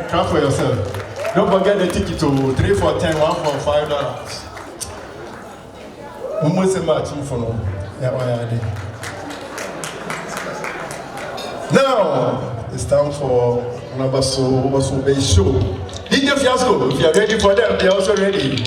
Count for yourself. Don't forget the ticket to 3 for 10, 1 for $5. Now it's time for number so base show. DJ Fiasco, if you are ready for them, they are also ready.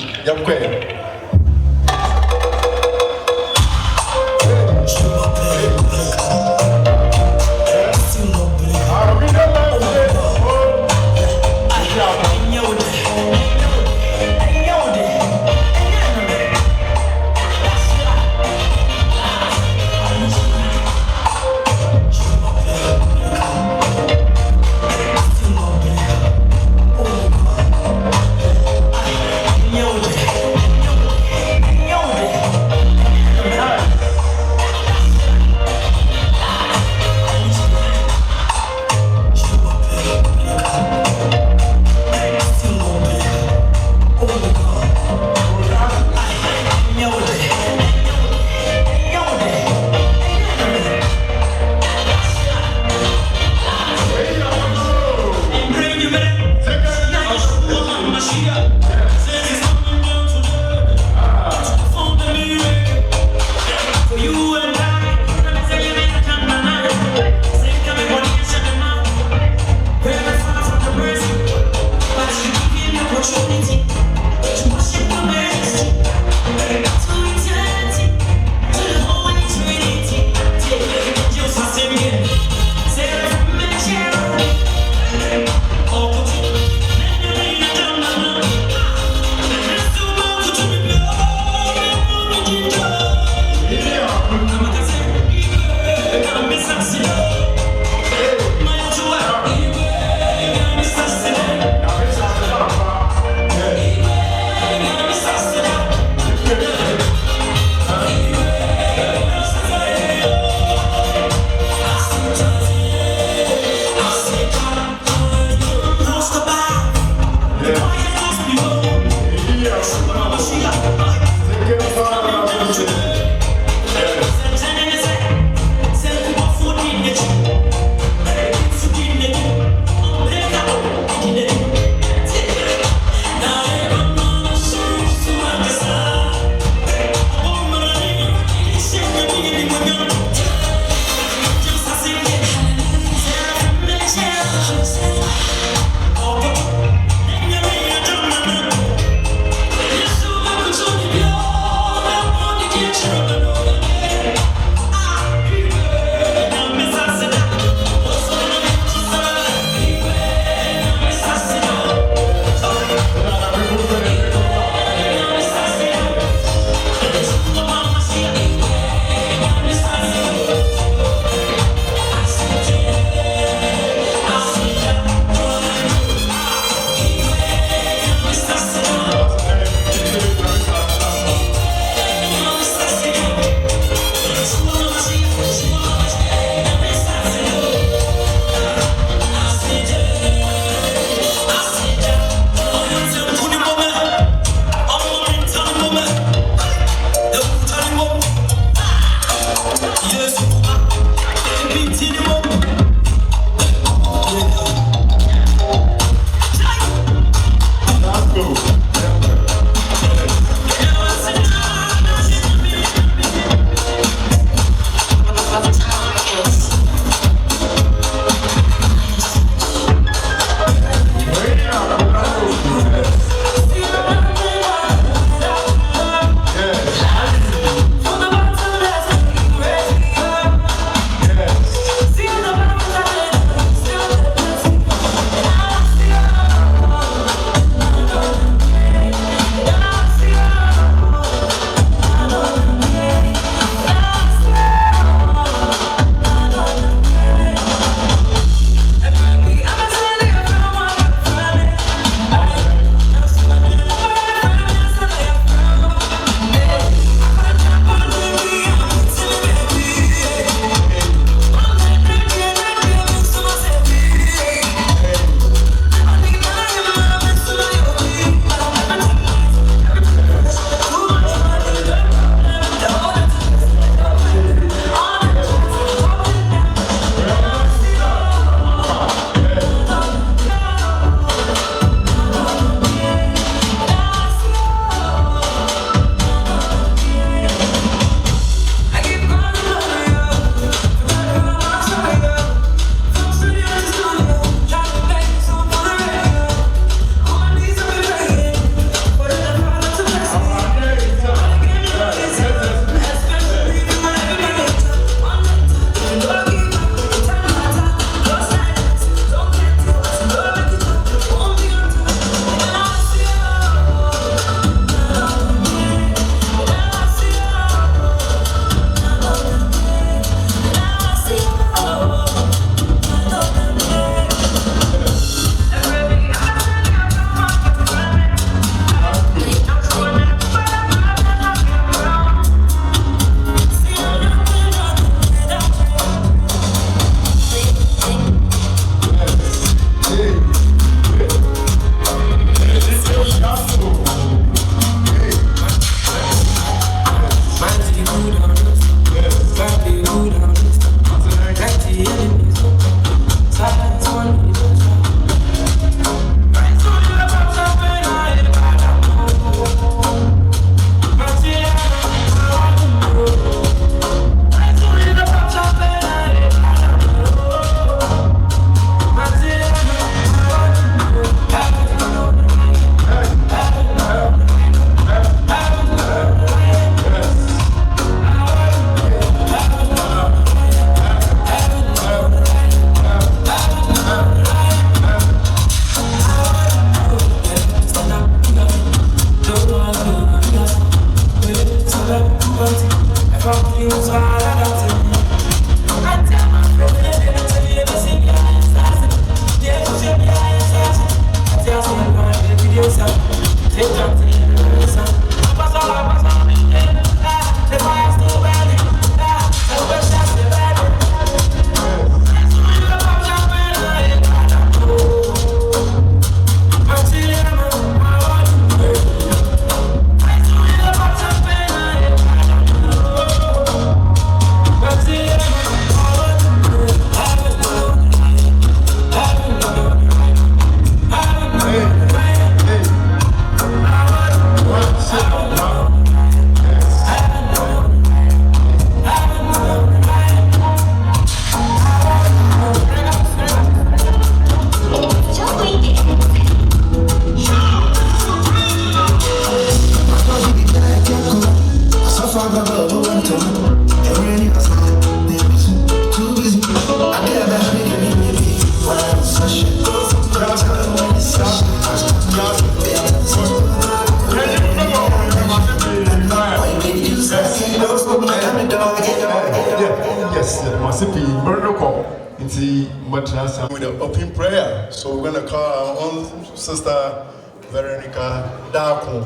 With an open prayer, so we're going to call our own sister Veronica Darko.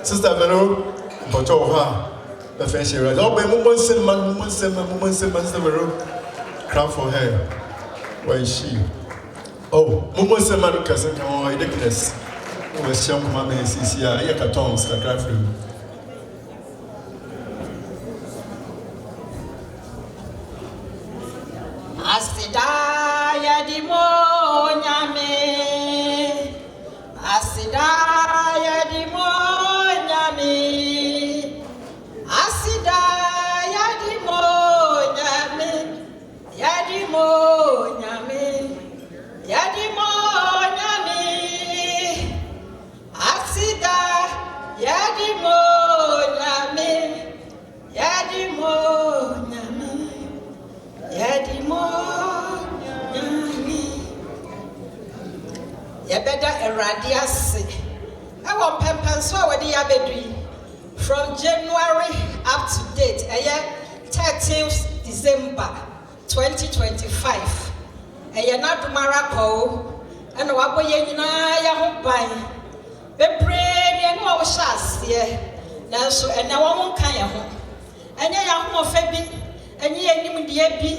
Sister Vero, but the fancy red. Oh, Sister Vero, clap for her. Where is she? Oh, Mumu cousin, come on, ridiculous. Was young mamma and Cecilia, Yakatons, the Raffle. Asidaya di monyame, asidaya di monyame, asidaya di monyame, ya di monyame, ya di monyame, asida ya di monyame, ya di monyame, ya di Yabeda eradiase. I want pempenso wadi yabedri from January up to date. 13th December 2025. Na dumara ko and waboye nyina ya ho ban. Bebre ne no wo hyase. Nanso ena wo kan ya ho. Enya ya ho fa bi, enye anim de bi.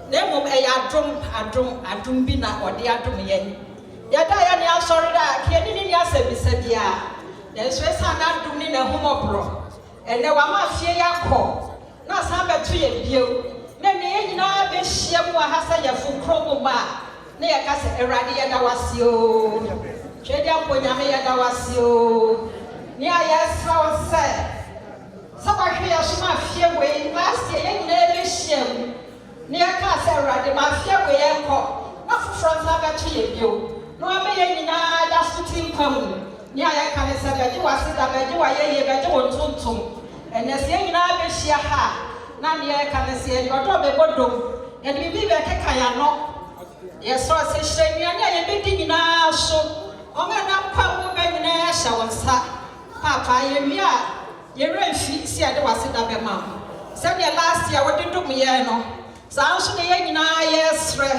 Na mom adum bi na ode adum yen. Yada ya ni asori da kieni ni asebisa bia na swesa na dum ni na humobro ene wa ma fie yakọ na san betu ye bio na ne nyina be hia mu ahasa ya fukro mu ba na ya ka se erade ya da wase o twedi amponyame ya da wase o ni aya sra o se saba hwe ya so ma fie we last year ye nyina be hia mu ni ya ka se erade ma fie we ye kọ na fufro san betu ye bio no abeya nyina da sutin pam ni aya kan se beji wase da beji wa ye beji wontontom ene se nyina be hia ha na ni aya kan se ye odo be bodom ene bibi be keka ya no ye so se hye ni aya be di nyina so o me na pam be nyina ya hya wonsa papa ye wi a ye renfi si ade wase da be ma se ne last year wo didum ye no sa so ne ye nyina ye sre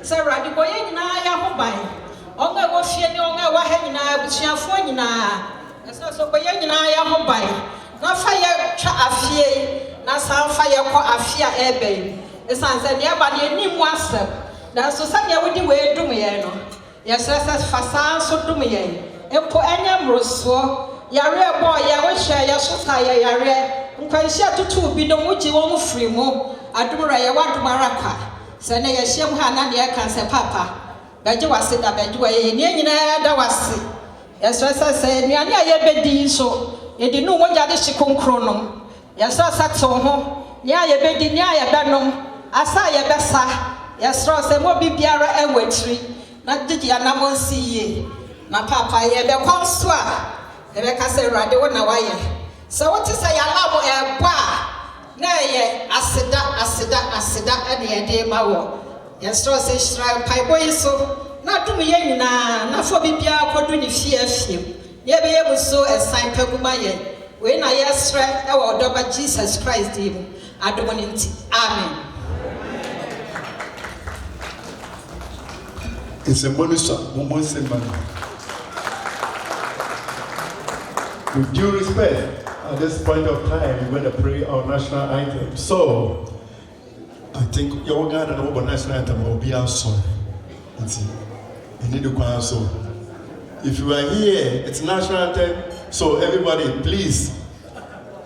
se radi bo ye nyina ya ho ban onga wo fie ni onga wa ha nyina abusuafo nyina so ko ye nyina ya ho ban na fa ye twa afie na san fa ye ko afia ebe esan se ne ba ne ni mu asem na so sa ne wodi we dum ye no ye so fa san so dum ye empo anya mroso yare ebo ye wo hye ye so ta ye yare nkwanhia tutu bi no muji wo mu firi mu adumra ye wadum araka se ne ye hye mu ha na ne kan se papa beji wase da beji wa ye ne nyina da wase yeso se nuane aye bedi so ye di nu moja de hikonkro no yeso to ho ne aye bedi ne aye benom asa ye besa yeso se mo bibiara enwatiri na digi anamonsi ye na papa ye be konso a ye be ka se rade wo na wa ye se wo ti se ya labo e ba na ye aseda ade ye de ma wo yeso se shira paibo yiso na dum ye nyina na fo bibia kodu ni fie ye be ye buso esan paguma ye When I ask our daughter Jesus Christ, I don't want it. Amen. It's a monisha, with due respect, at this point of time, we're going to pray our national anthem. So, I think you're going to know about national anthem will be our song. You need to go so. If you are here, it's national anthem. So everybody, please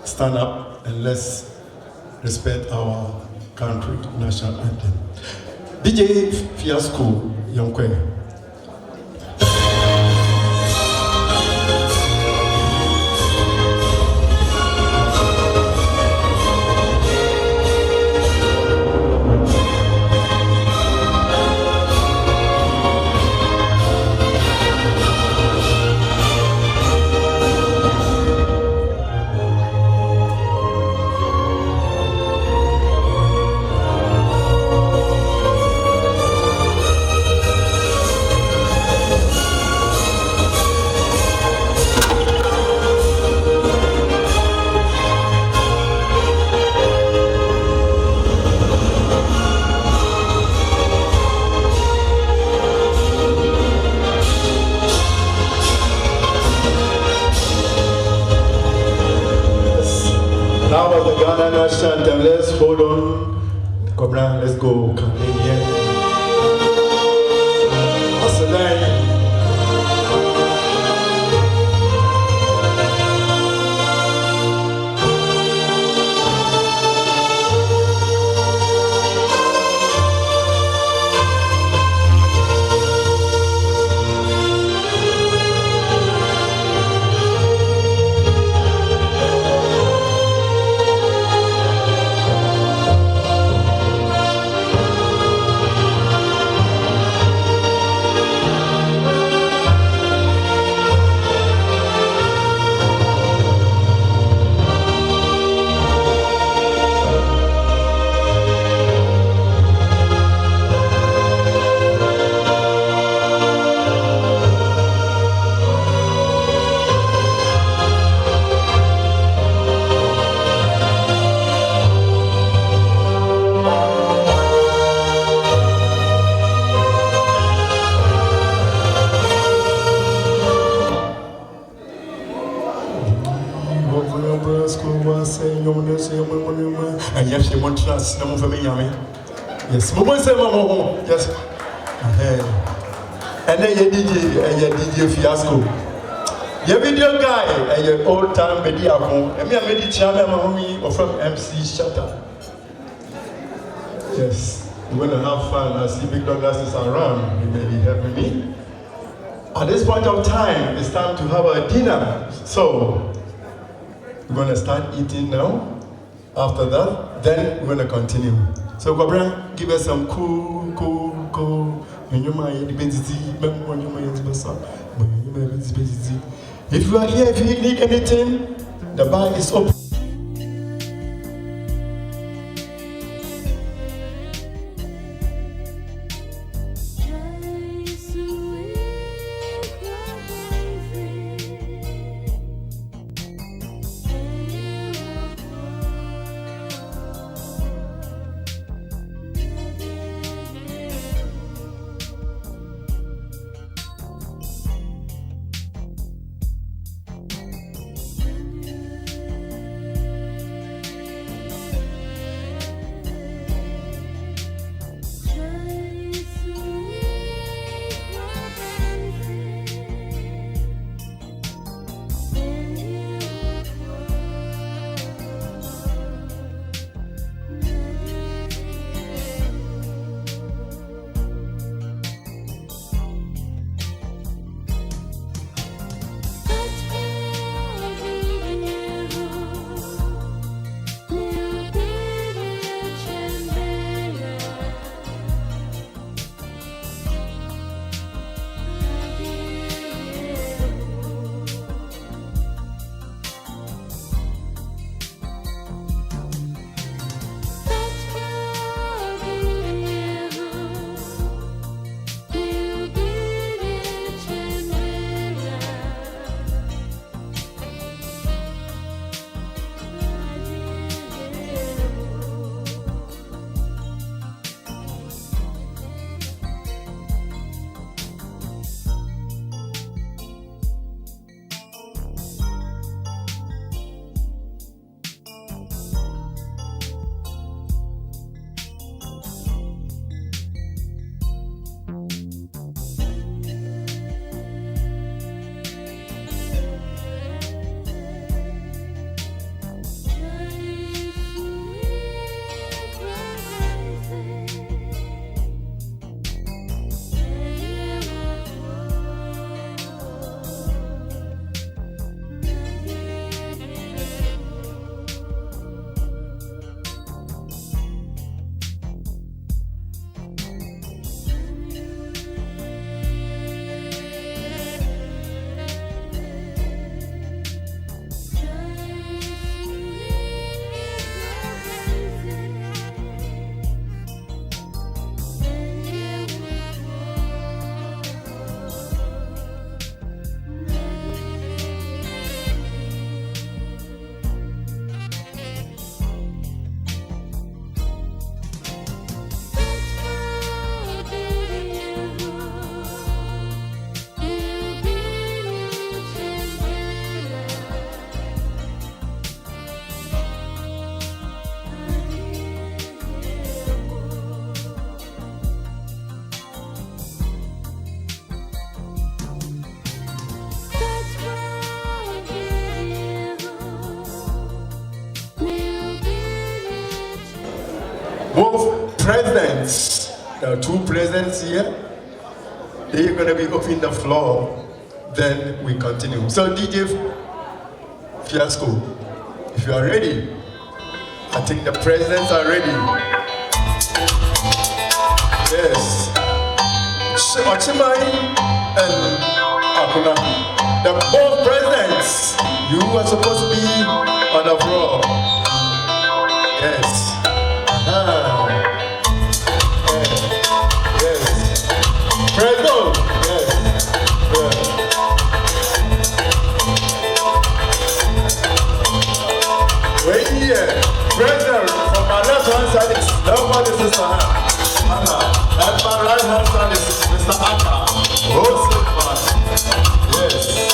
stand up and let's respect our country national anthem. DJ Fiasco, Yonkwe. Now at the Ghana national anthem, let's hold on. Cobra, let's go. Canadian. And yes, you want to trust no for me, yes, yes. And then you DJ Fiasco. Your video guy and your old time media, and me, I made the chairman or from MC Shutter. Yes, we're going to have fun. I see Big Douglas is around. He may be helping me. At this point of time, it's time to have a dinner. So, we're going to start eating now. After that, then we're going to continue. So, Gobran, give us some cool. If you are here, if you need anything, the bar is open. both presidents, there are two presidents here, they're going to be opening the floor, then we continue. So DJ Fiasco, if you are ready, I think the presidents are ready. Yes. Okyeman and Ekuona, the both presidents, you are supposed to be on the floor. Yes. Yes. President. Yes. Wait here. President, from my left hand side is nobody, Sister Hannah. And my right hand side is Mr. Aka. Oh, yes.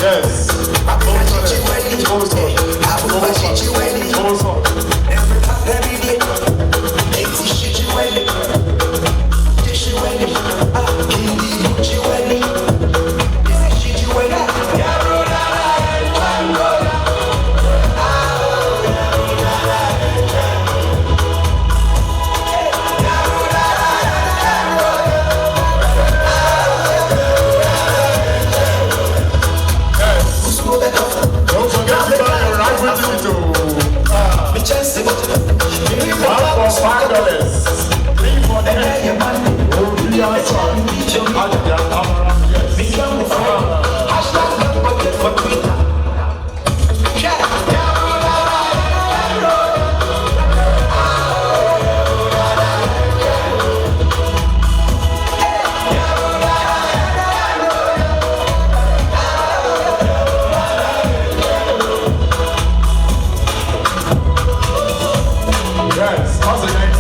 Yes. Don't forget to buy your rifle to $1 for $5. 3 for $10. Oh, we are sorry. Yes, how's it going?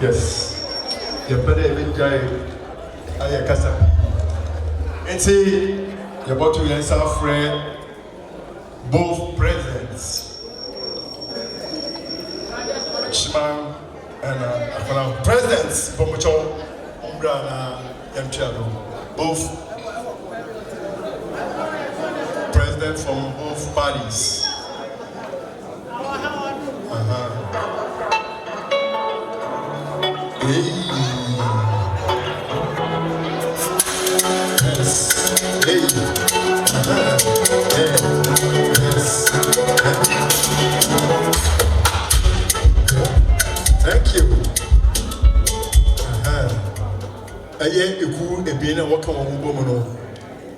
Yes. You better even try. I kasa. And see, you're about to answer friend both presidents. Okyeman and Ekuona presidents from Mucho Umbrana Yamchiado. Both presidents from both parties. Thank you. I hear a cool a being and walk on woman or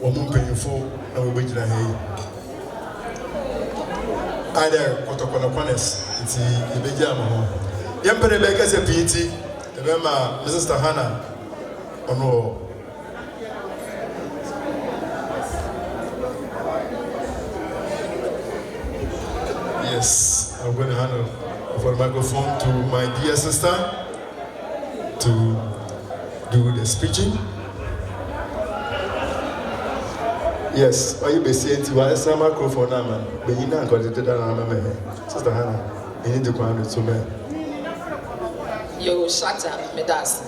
woman paying for no wage. Either what upon us, it's a big jam. Young Rebecca is a PT, remember Mrs. Tahana on all. Yes, I'm going to hand over the microphone to my dear sister to do the speeching. Yes, are you busy? You are a microphone now, man. But you know, I'm going to do that. Sister Hannah, you need to go on with me. You shut up, Medas.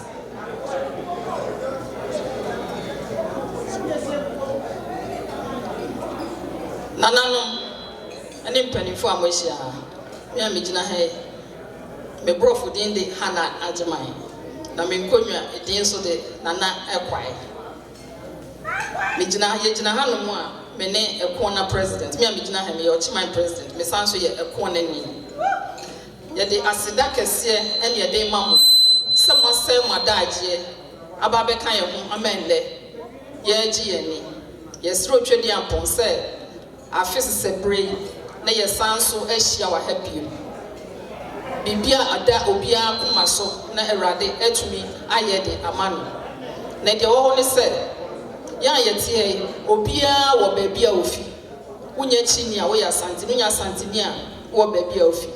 Nanano. And in penny for Amosia, me and Mijina Hay, me broth within the Hannah Ajamai. Naminkonia, it is so the Nana Equai. Mijina Yajina Hanumwa, Mene Ekuona president, me and Mijina Hemi, or Chiman president, me Sanso Ekuona ni. Yade Asidaka se, and your day mamma. Someone say my dad, Ababe Kayam, amende, ye Gianni. Yes, through Tredian Ponce, I feel a brain. Na ye sanso ehia wa happy bibia ada obia kuma so na erade atumi ayede amano na de wo ne se ya yetie obia wo baabia ofi wunya chini a wo ya santini a wo baabia ofi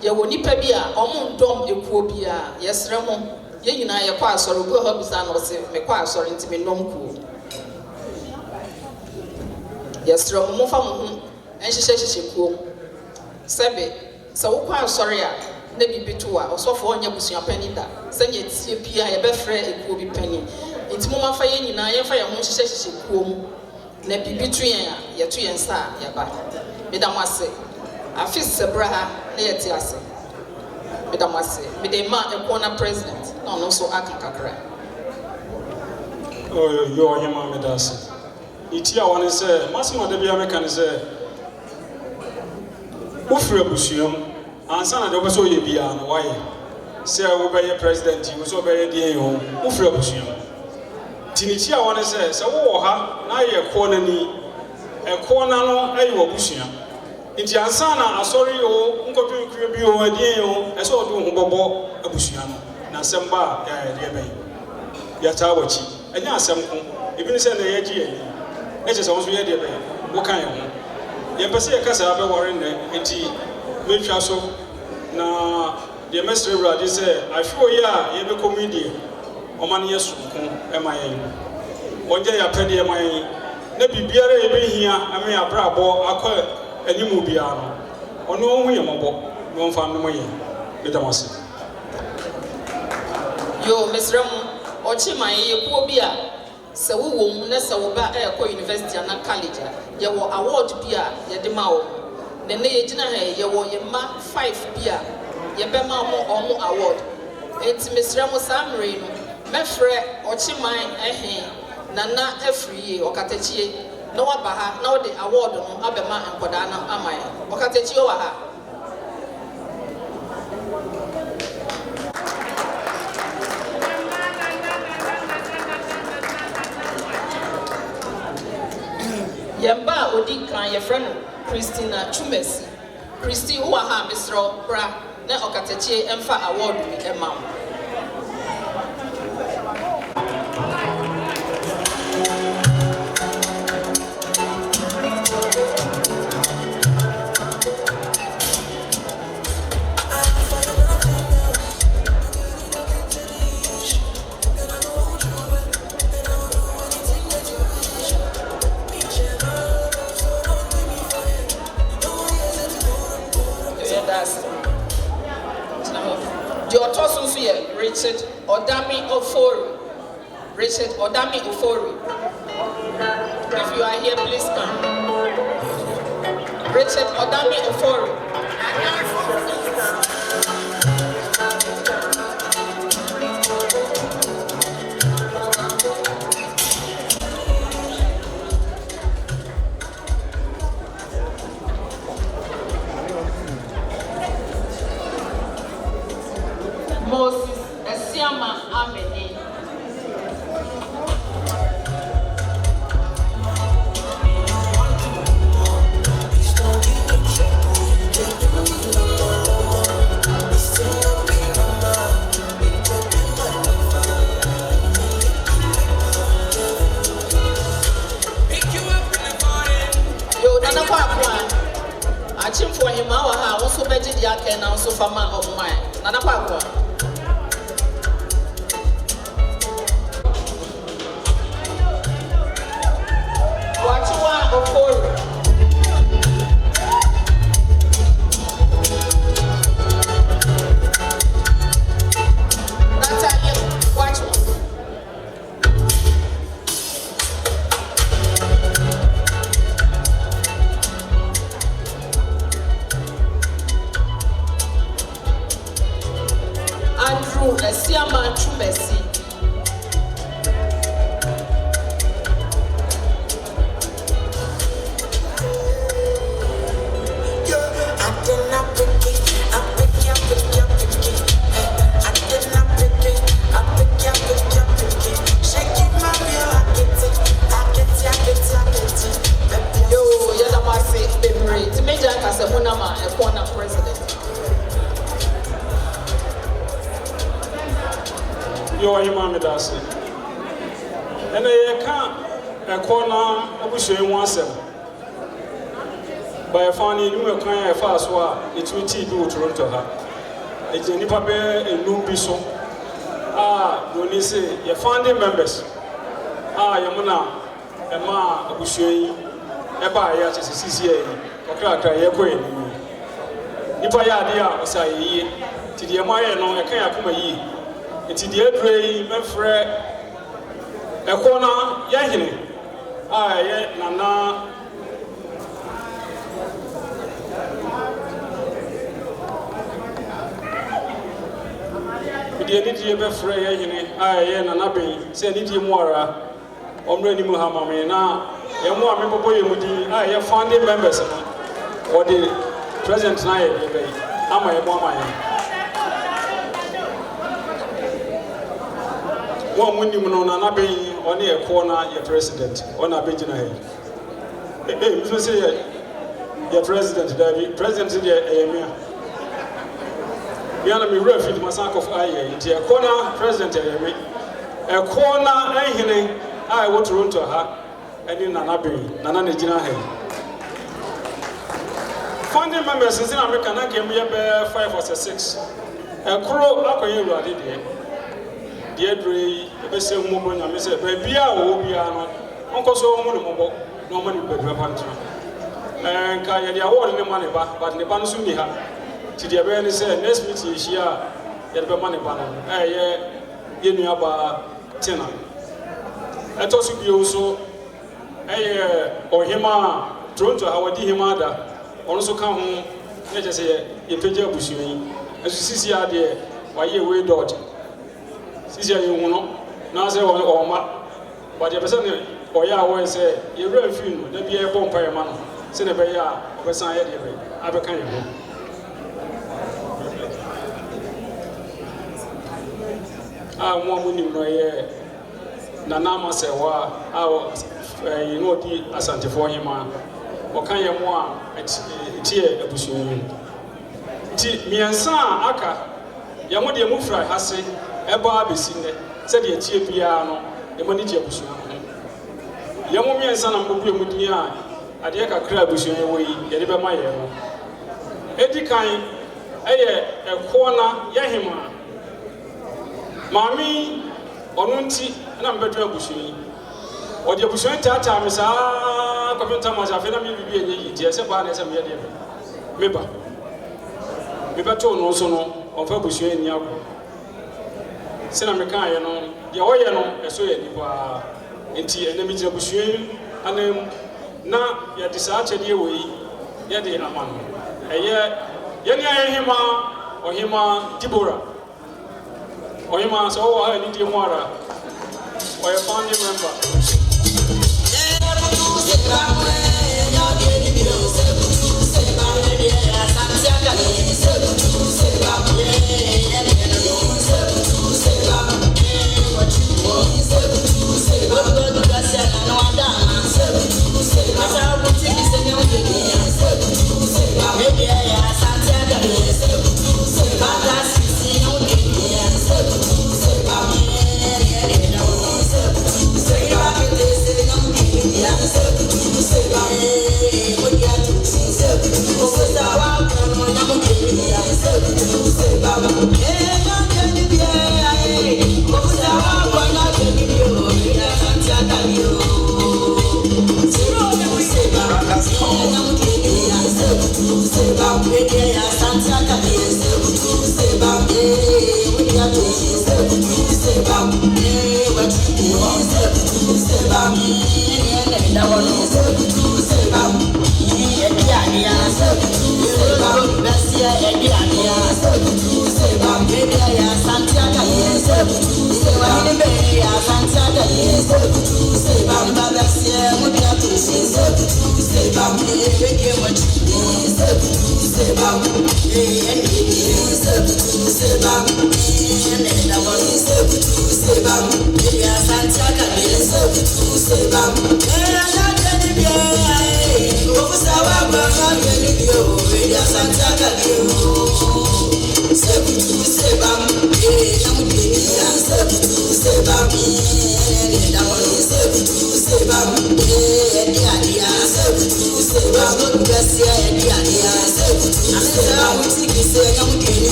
ye wo nipa bia omo ndom ekuo bia yesre mo ye nyina ye kwa asoro go ha bisa na se me kwa asoro ntimi ndom kuo yesre mo fa mo and she cool. Sebe, so quite sorry, never be to us, so for your penny that. Send it, see Pia, a befre, it will be penny. It's Mama Fayenne, and I fire when she says she cool. Never between your tree and star, yaba. Madame Masse, I feel Sabraha, near Tiasa. Madame Masse, with a man, Ekuona president, no, so I can crack. Oh, you are your mamma does. It's your one is a Massimo de Biamecan is a Ufre Busium, and son of the Oso Yabian, why? Say, I will be a president, you was over a day home, Ufre Busium. Tinitia one says, so, now you're a corner, a Busium. It's your son, I sorry, oh, Uncle Cribio, a day, as all do Bobo, a Busium, Nasamba, Yabe, Yatawachi, and Yasam, even send the AG, it is also a day, what kind of Yempese kasa abe warren enti metwa so na the mestre brother say afio ya ye be comedy o man yesunkun e mayen oje ya pede e mayen na bibiara e be hia ame abrabo akọ animu bia no ono ohu ye mobo no mfa no ye betamase yo mesrem ochi man ye kuo bia se wo wom na se wo ba ekọ university na college ye wo award bia ye de ma wo ne ne ye gina ha ye wo ye ma 5 bia ye be ma mo award enti mesrem samre no mefre ochi man nana afri ye okatachie na wa ba ha na wo de award no abema enkoda na amai okatachie wa ha Yamba odi kan ye friend Christina Chumesi. Christy who ha Mr. Bra na okatachie emfa award bi emam. nso yɛ Richard Odami Ofori. Richard Odami Ofori. If you are here, please come. Richard Odami Ofori. Moses Esiama Amene. Yo, Nana Kwakwa. Achim for him, our house, also better the Ake and also Fama of mine. Nana Kwakwa. Andrew Esiama Chumesi. Ekuona president. Yo, Okyeman medase. And I can't Ekuona Abusua wansem. By a funny new Ekuona fast wa it will be Toronto ha. It's a nipa be a new biso. Don't say your founding members. Yamuna Emma Abusua Eba ya CCA. Okra ye ko eni. Nipa ya ade a osa ye. Ti de maye no e kan akoma yi. Ti de adrei mefre Ekuona ya hene. Ye nana Di eni di mefre ya hene. Ye nana ben se ni di mu ara. Omre ni mu ha ma me na ye mu a me popo ye mu di ye founding members no. Or the president na ye be ama ye mo ama ye wo mu nim no na ben oni Ekuona ye president ona abegina he me say ye president David president ye me na me refi masako of aye nti Ekuona president ye me Ekuona ehene wo Toronto ha eni nana ben nana na gina he founding members in America na game ye be 5 or 6. Ekro akoye ruade de. De adrei be se hu mo nya me se ba bia wo bia no. Onko so mu no mo no mo ni be pantra. Ka ye dia wo ne mane ba but ne ba no so ni ha. Ti de be ni se next meeting hia ye be mane ba no. Ye nua ba tina. Eto so bio so Okyeman Toronto ha wadi hima da. Also come home, let us say, a page of Abusua. As you see, there, why you wait dodge. See, you know, now say, or ma, but the person or ya always say, you really feel, there be a bomb by a man. Send a bay, or sign it, I became you. One winning no year. Nanama say, you know, the Asante for him. Okanye mo a etie Abusua yi ti miensa aka ya mo de mu fra hase eba abesi ne se de etie bia no e mo ni je Abusua ya mo miensa na mbo bia mu din a ade kakra Abusua yi wo yi ye de be ma ye no edikan Ekuona ya hema mami onu nti na mbedu Abusua yi o de Abusua tata me sa Computer was a phenomenon be a year, se ba na se me de meba to no so no on fa Abusua ni akọ sɛ na meka yɛ no deɛ ɔyɛ no ɛso yɛ nipa nti ɛna mi gyina busua anam na yɛde saa akyɛdeɛ wɔ yi yɛde ama no ɛyɛ yɛne ayɛhema ɔhema Dibora ɔhema sɛ ɔwɔ ha ani die mu ara ɔyɛ founding member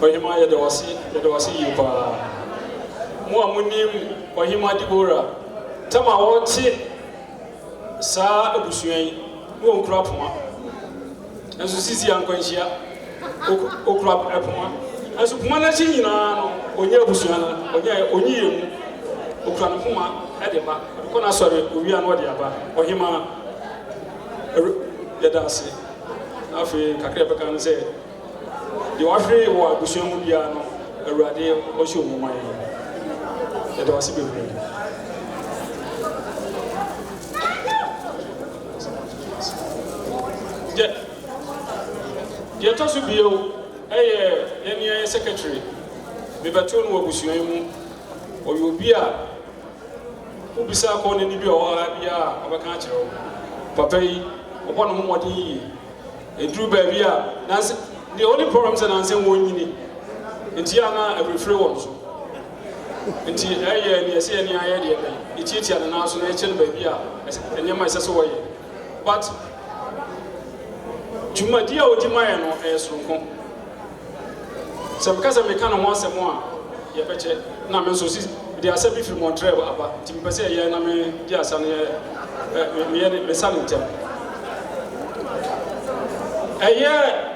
Ohima yɛde wase yi paa mo a monim Ohima Dibora tama wɔte saa abusua yi mo nkura poma nso sisi ankwanhyia okura poma nso poma na chi nyinaa no onye abusua no onye yemu okura no poma de ba ko na sɔre owia no de aba Ohima yɛda ase afi kakra bɛka no sɛ the wafre wa busua mu bia no awurade ɔhyɛ mu man yɛde wase bebree deɛ ɛtɔ so bio ɛyɛ yɛne secretary mebɛto no wɔ busua mu ɔyɛ obi a wobisa akɔ n'ani bi a ɔwɔ ha bia a ɔbɛka akyerɛ wo papa yi ɔbɔ no ho mmɔden yie ɛduru baabi a nanse the only problem is that I'm saying one yini. Intiana every free one so. Inti aye ni ase ni aye de be. Iti ana na so na eche no baby a enyama isese wo ye. But jumadi a odi maye no sonko. Some kasa me kana ho asemo a ye beche na me so si de ase bi free Montreal aba. Ti me pese ye na me di asa no me santem. Aye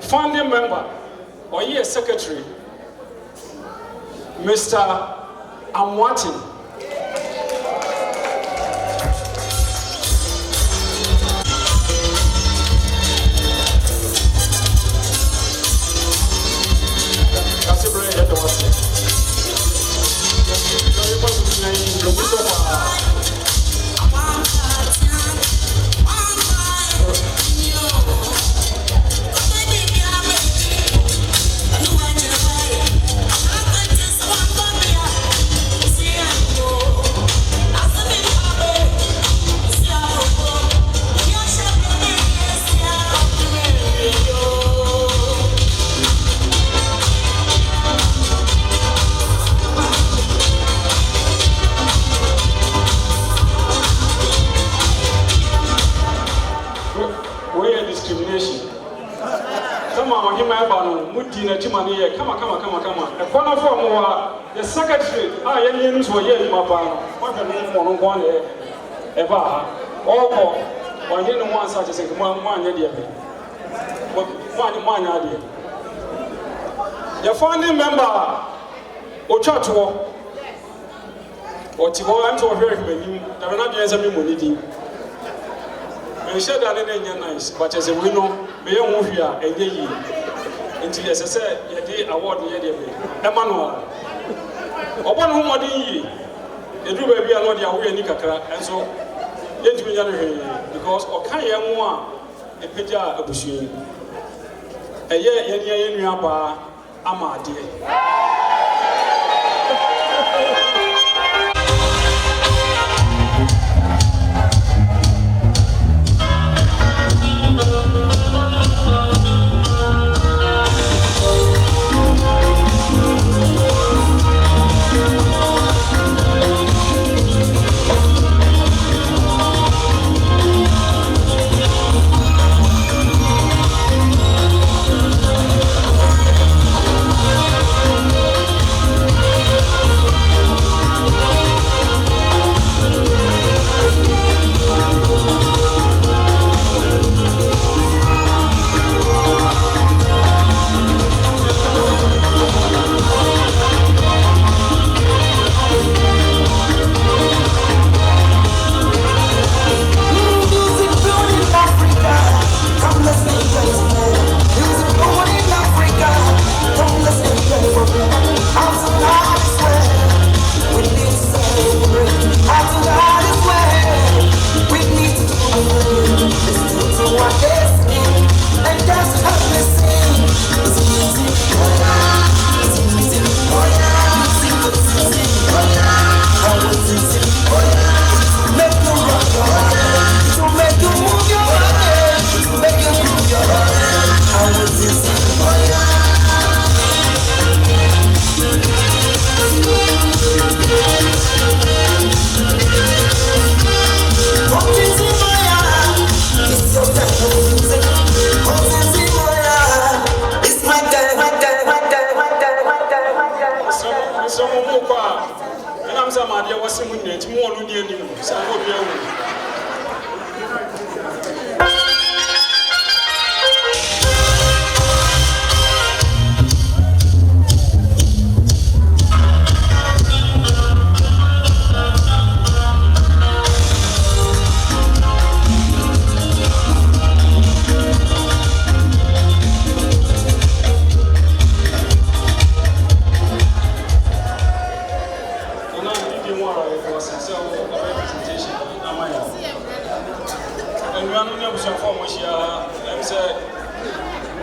founding member or year secretary, Mr. Amwatin. Ekuona for the secretary, yelling for years, my partner. What a name for one. eba oko wanye no one such as mwanya de be mwanya de your founding member ochacho otibo am to very many na na de ensem money din and share that dey nice but as we know me ye ho hwia enye yi nti ese se ye dey award ye de be ema no obo no modin yi edu ba bia no de awo ani kakra enso yentumi nya no hwe because okan ye ho a epeja abusua eye ye nia ye nua ba ama ade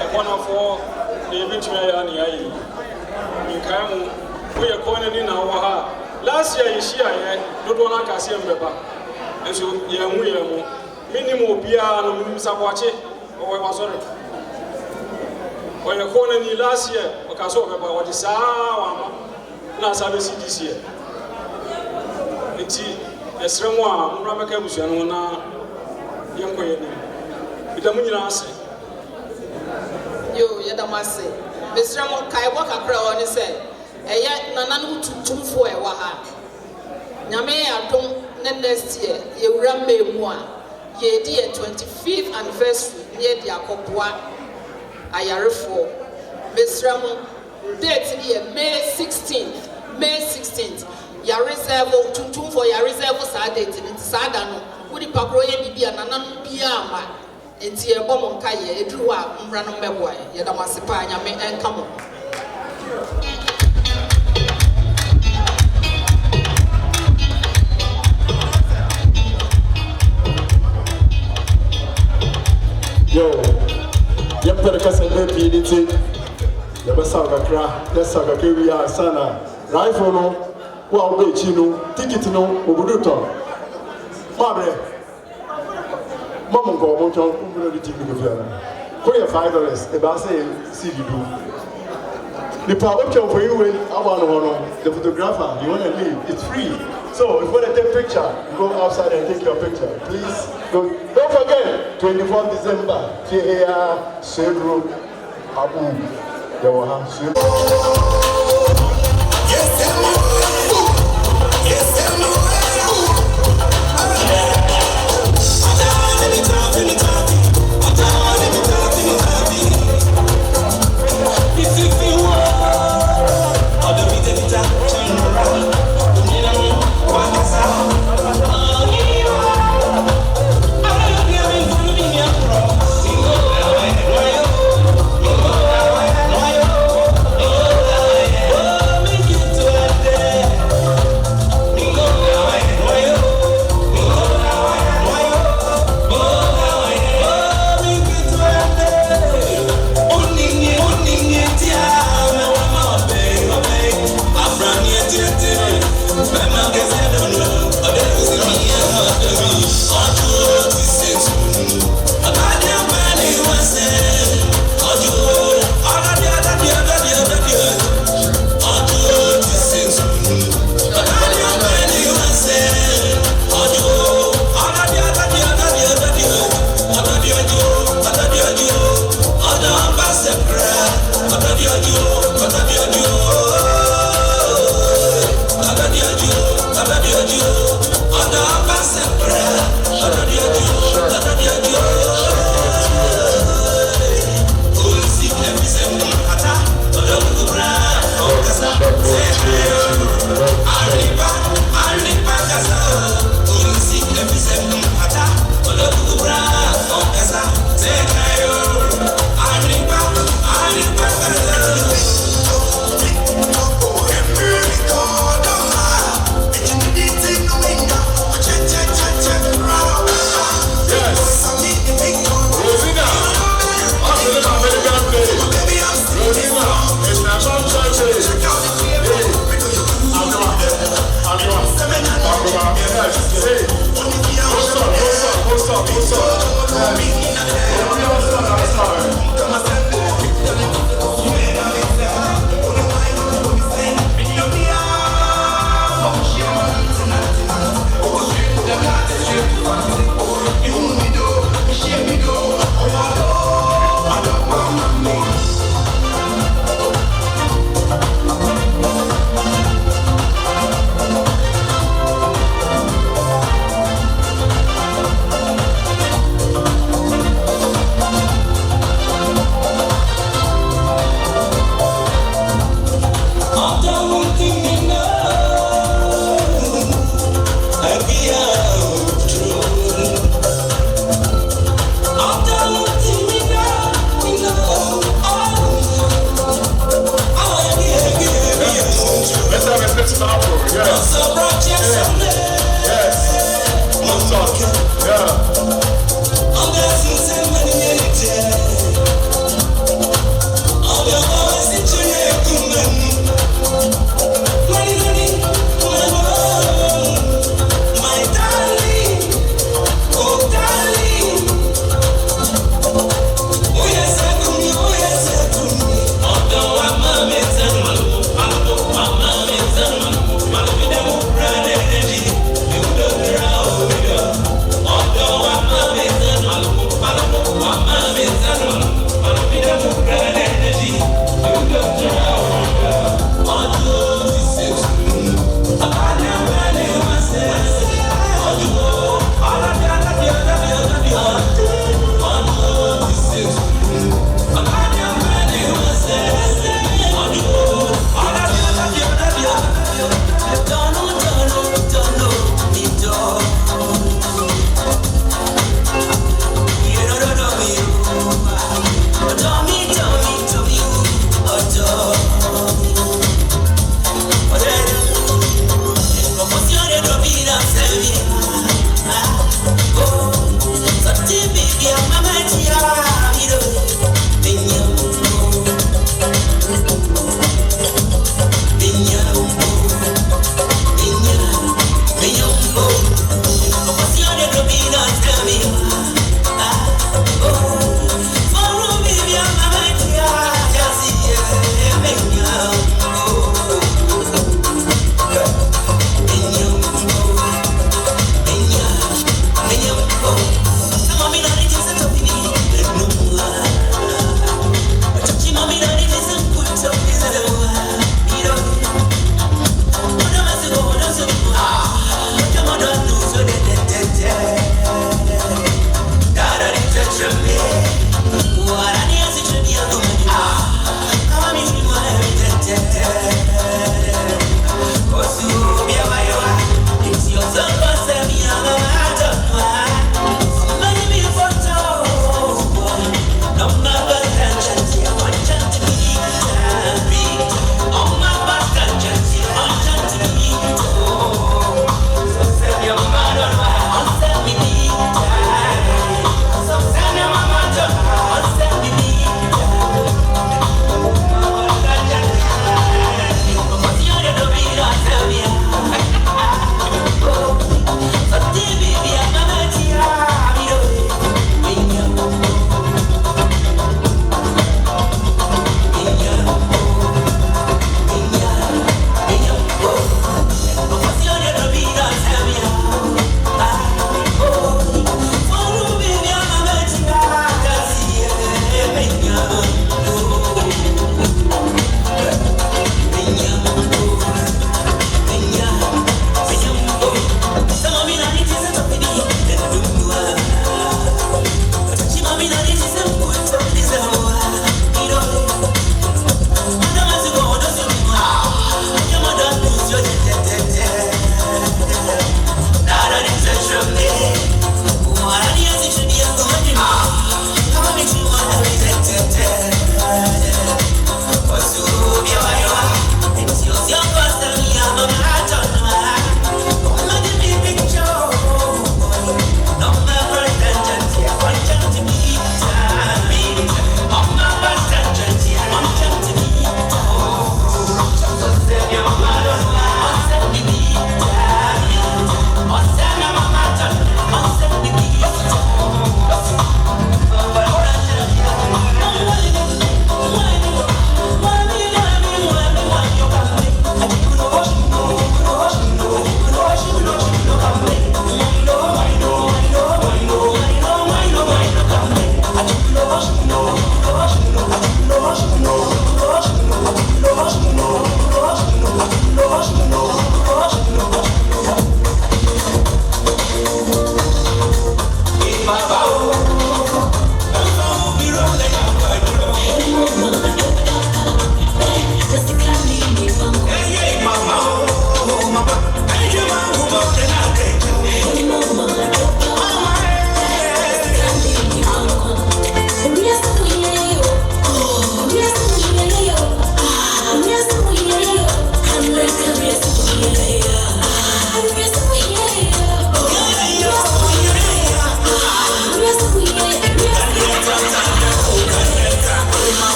Ekuona for the eventually ani ayi. Nkamu we Ekuona ni na wo ha. Last year you share ye dodo na kase mbeba. Enso ye mu minimum bia no misakwache o wa sorry. O Ekuona ni last year o kaso mbeba o di saa wa na sabe this year. Enti esremu a mura meka abusua no na yenkoye ni. Bidamu nyina ase. Yo, Yadamase. Mr. Mokai Waka Crow on his head. A yet Nananu to 2 for a waha. Yame, I don't next year. You rambe one. Ye dear 25th anniversary near the Akopua. Ayarifo. Mr. Mo, date here May 16th. May 16th. Ya reserve to 2 for your reserve Saturday in Sadano. Would the Paproye be an Ananpiama? Enti ebo mo nka ye eduru a mbra no meboa ye da masepa nyame enka mo yo yepere kasa lepi niti ye basa kakra yesa kakra wi asana Raffle no wa obe chi no ticket no obudu to mabre Mom go on to the TV for your $5 about say see you do. The power for you when I want the photographer, you want to leave, it's free. So if you want to take a picture, go outside and take your picture. Please go. Don't forget 24th December, here Sedro Abu Yawaha. Yes, After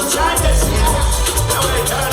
Try to see how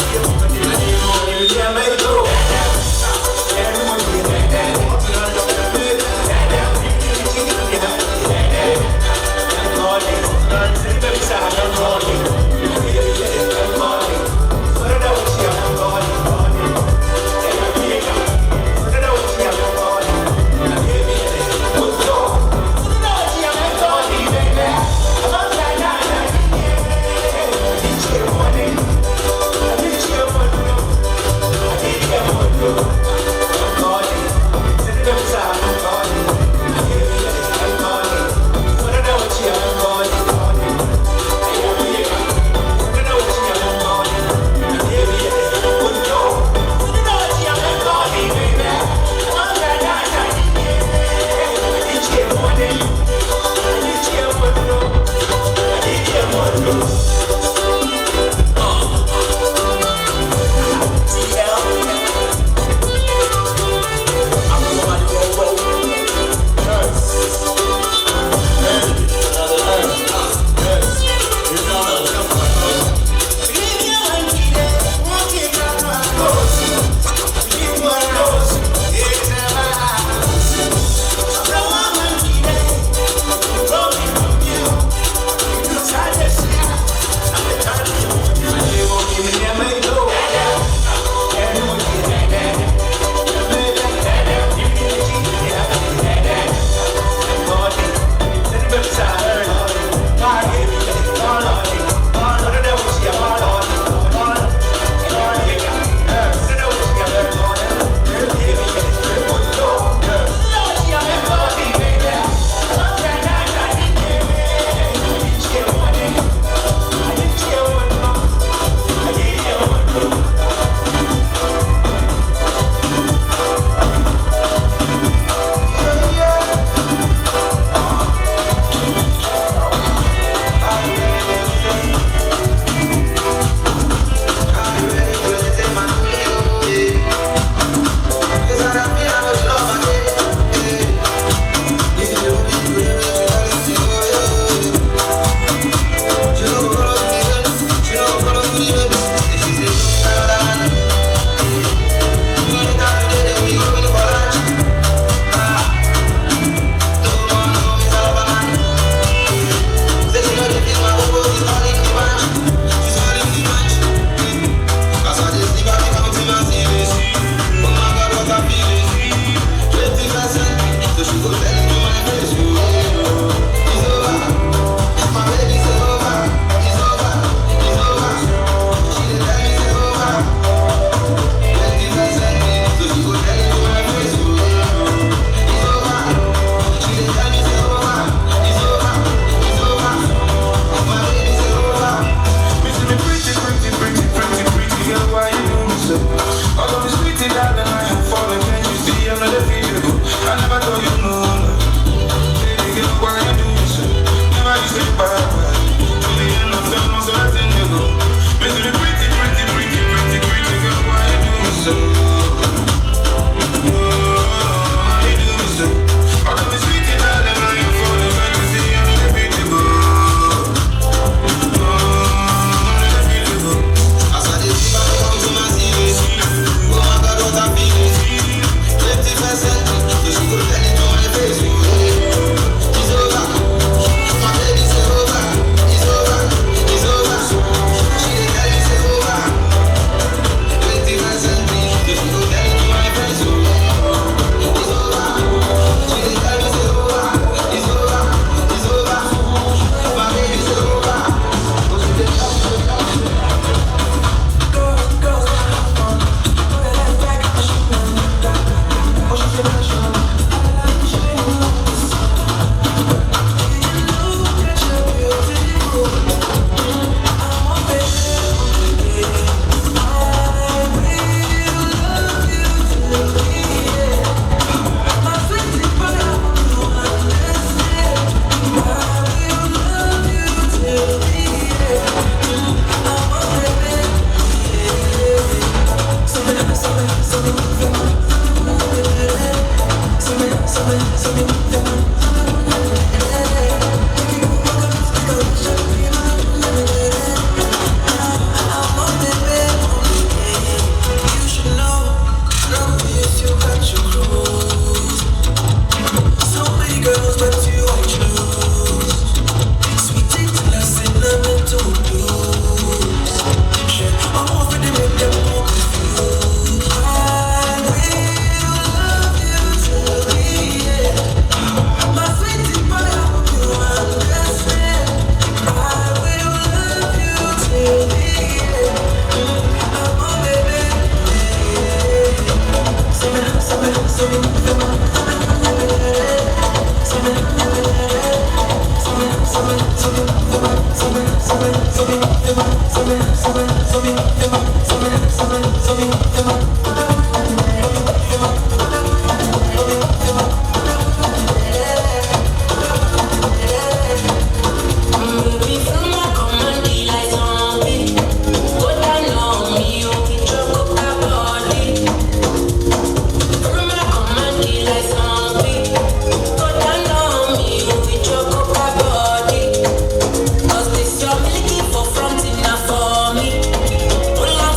Cause this your milky for front enough for me. Pull up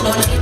Something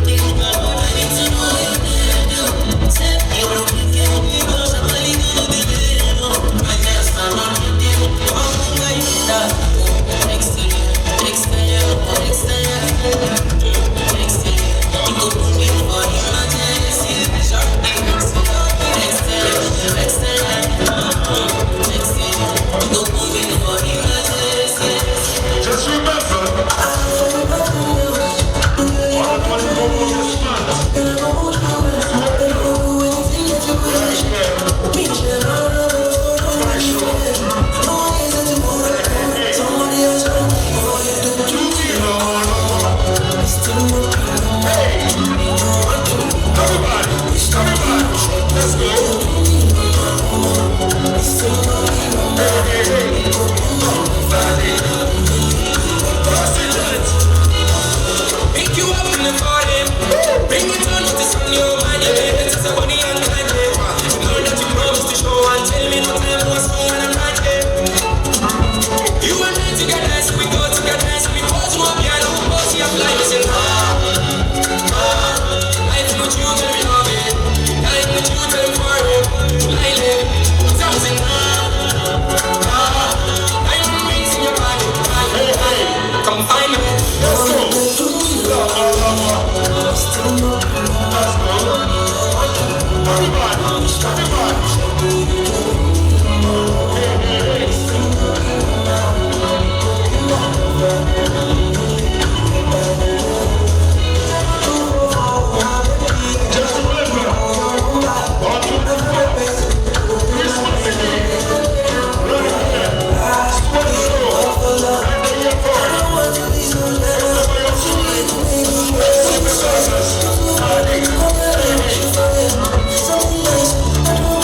nice,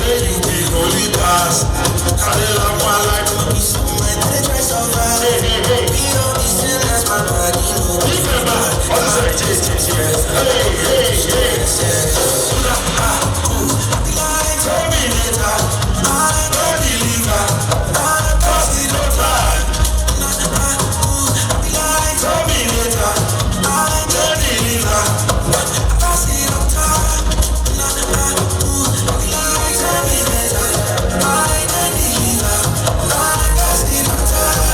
say you be holy past. I love my life. Hey, hey, hey. We don't listen, that's my body. Remember, all the taste. Hey, hey, hey. Tell me later. I don't believe her. I pass it no time. Tell me later. I don't believe her. I pass it no time. Tell me later. I don't believe her. I pass it no time. Tell me later. I don't believe her. I pass it no time.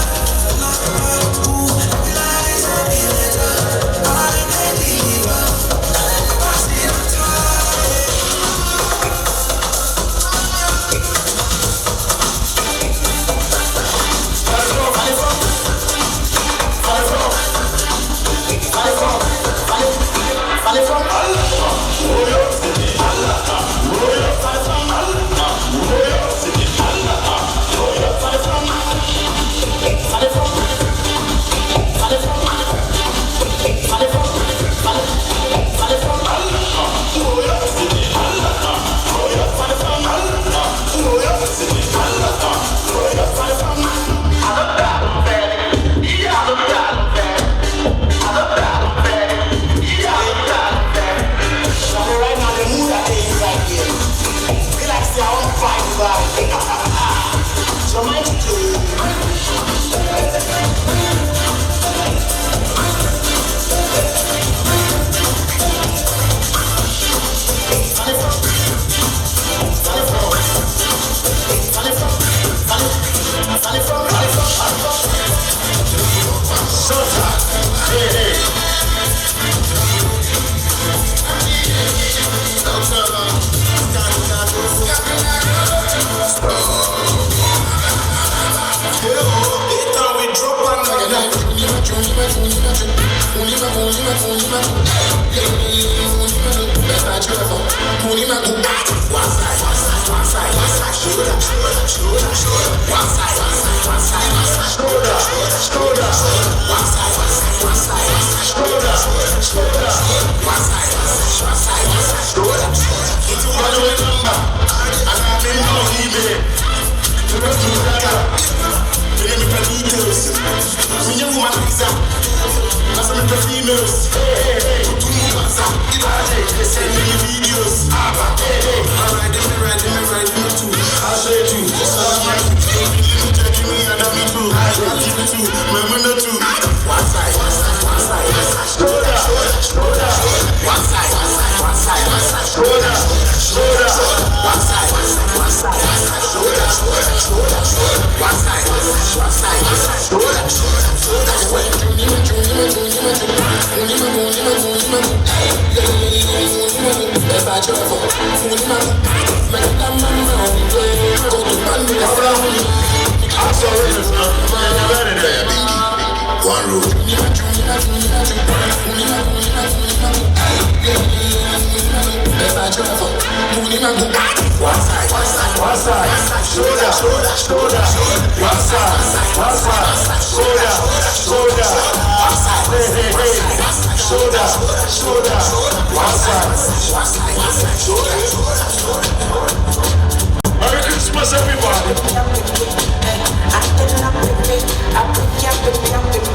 Merry Christmas, everybody.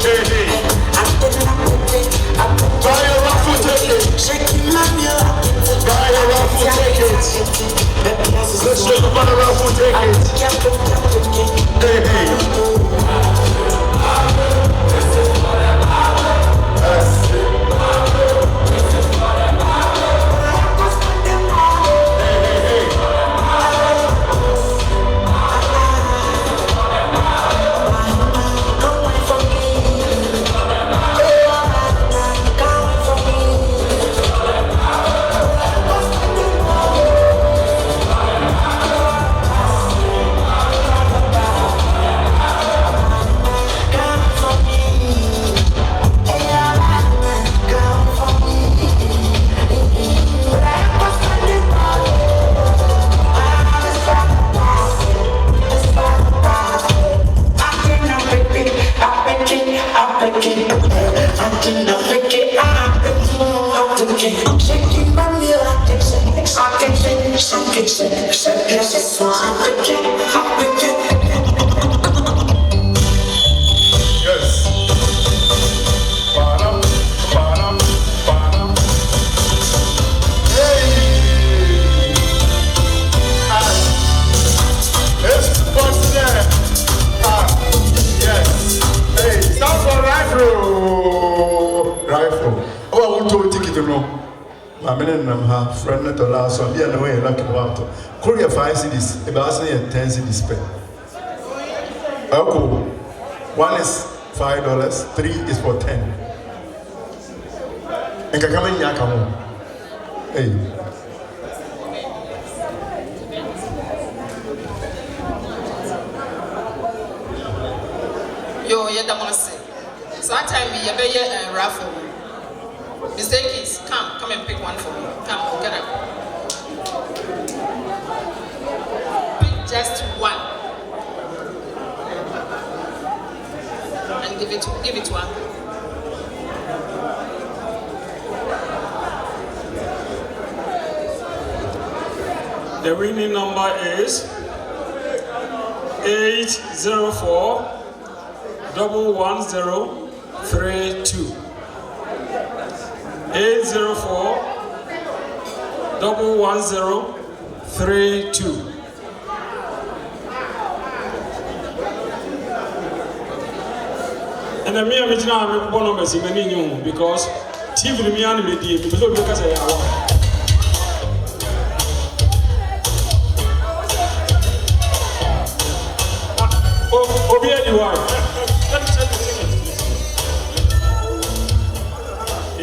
Hey, hey. Buy a raffle ticket. Buy a raffle ticket. Let's talk about a raffle ticket. Hey, hey. ce soir. Yes. Ba-dum, ba-dum, ba-dum. Hey. It's the boss there. Yes. Hey, stop for Raffle. Raffle. Oh, I want to take it to know. My men and her friend at the last one. Be on the way, like a water. Korea 5 cities, about 10 cities spent. Okay. One is $5, 3 is for 10. And can come in Yakamo. Hey. Yo, yeah, that must say. So that time we have a raffle. Mistake is come and pick one for me. Come, get up. Pick just one. And give it one. The winning number is 804 11032. 804 11032. And the mere original one of us in because TV me and me because of because I want. Oh, be anyone. Let me check the ticket.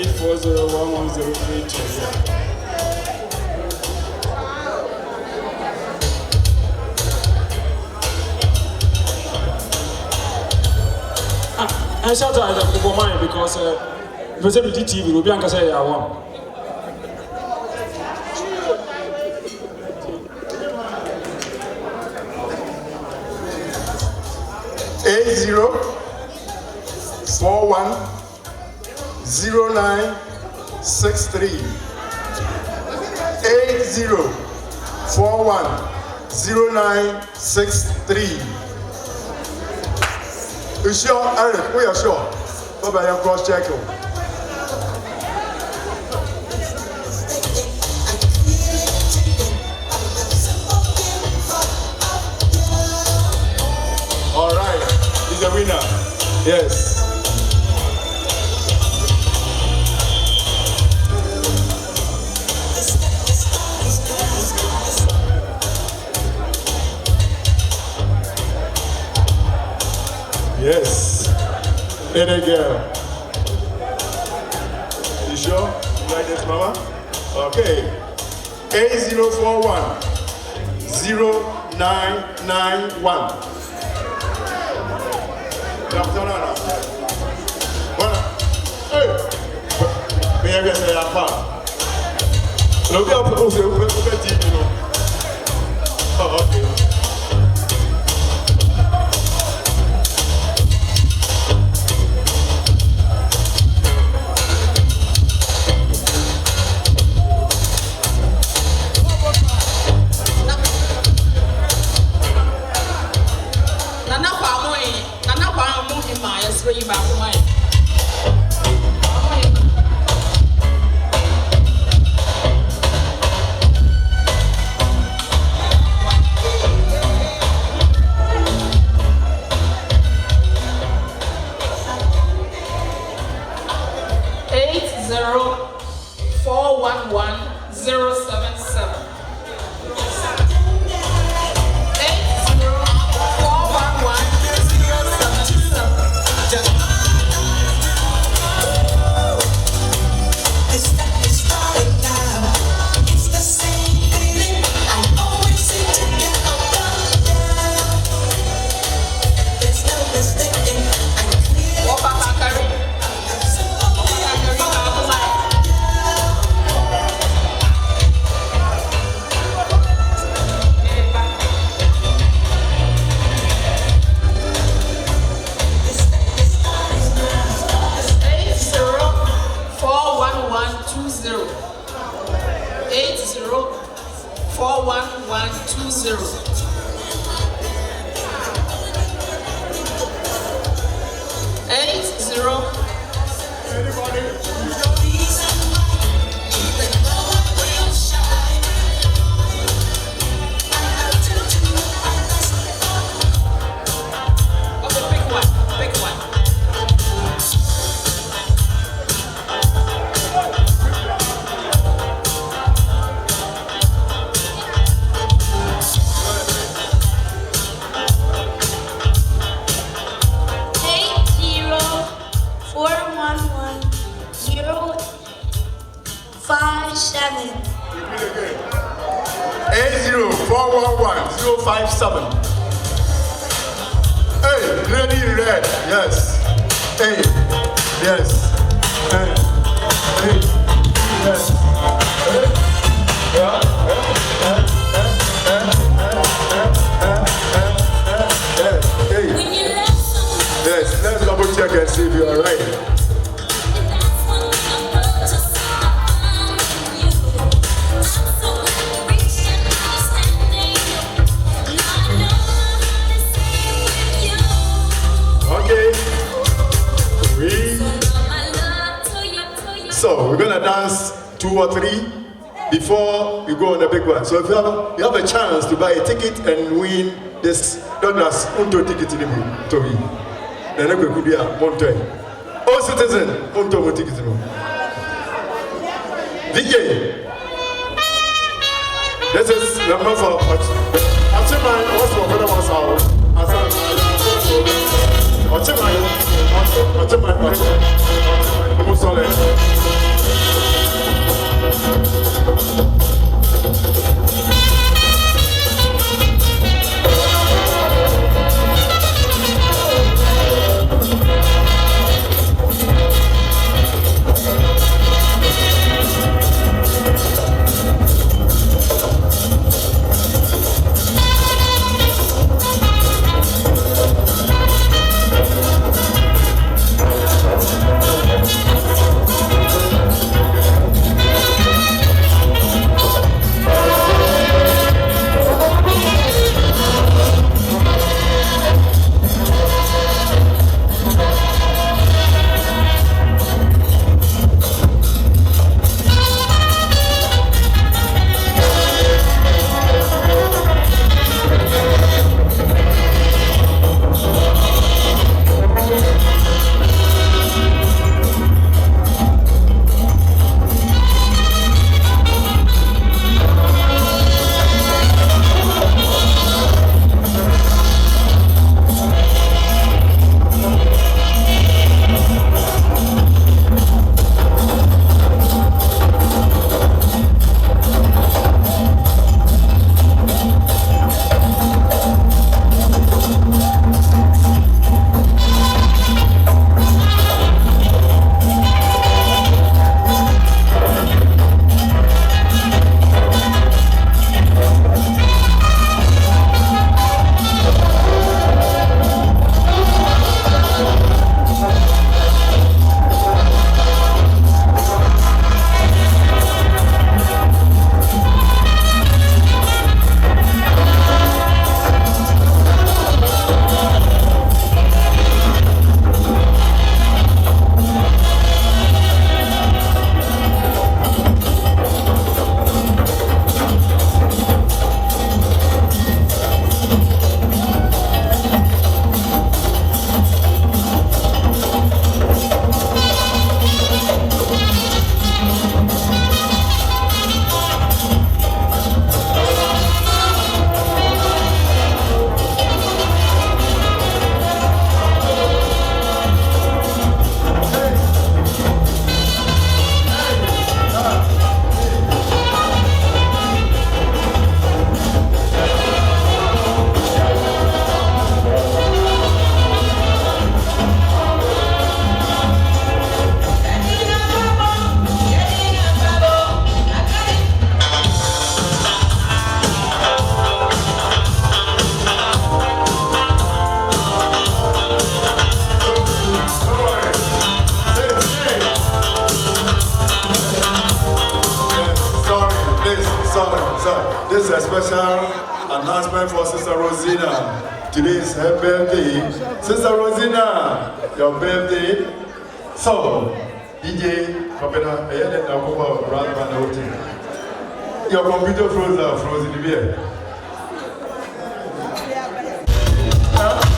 8401103. And shout out to the mine because if it's a TV, we'll be able to say I want. Eight 0963. 80410963. You sure, Eric? We are sure. Go back and cross check it. All right, he's a winner. Yes. Yes. Little girl. You sure? You like this, mama? Okay. 8041 0991. Hey. May I say that part? Look at the TV, you know. Oh, okay. So if you have a chance to buy a ticket and win this Douglas Unto ticket in the room, to me. Then I could be a Monte. All citizen, Unto ticket in the room. DJ. This is number for Okyeman. What's for brother was our announcement for Sister Rosina. Today is her birthday. Sister Rosina, your birthday. So, DJ, Papena, I had a couple of round band. Your computer frozen in the beer. Celebrate.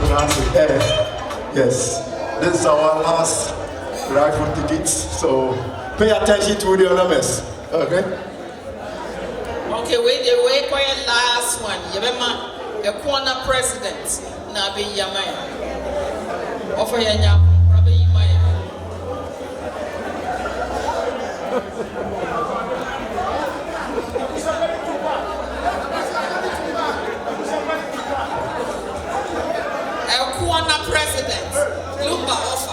pronounce it. Yes. This is our last Raffle tickets, so pay attention to the numbers. Okay? Okay, wait, the way quiet last one. Yabema, Ekuona president. Na be Yamaya. Offer Yanya, Rabbi Yamaya. Ekuona president. Lumba offer.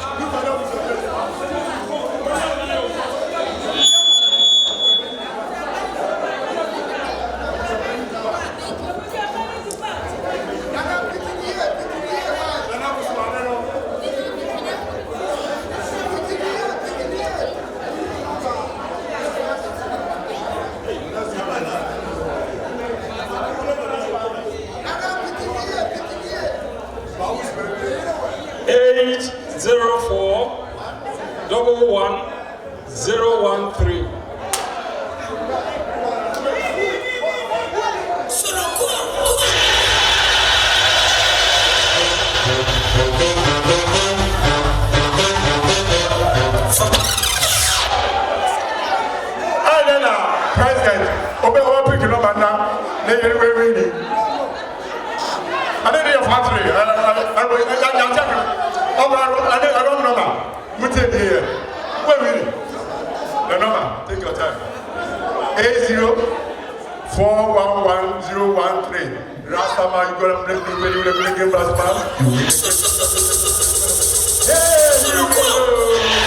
Take your time. 80411013. Rastama, you gotta bring me when you bring him Rastama. Yes. Yeah.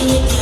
Thank you.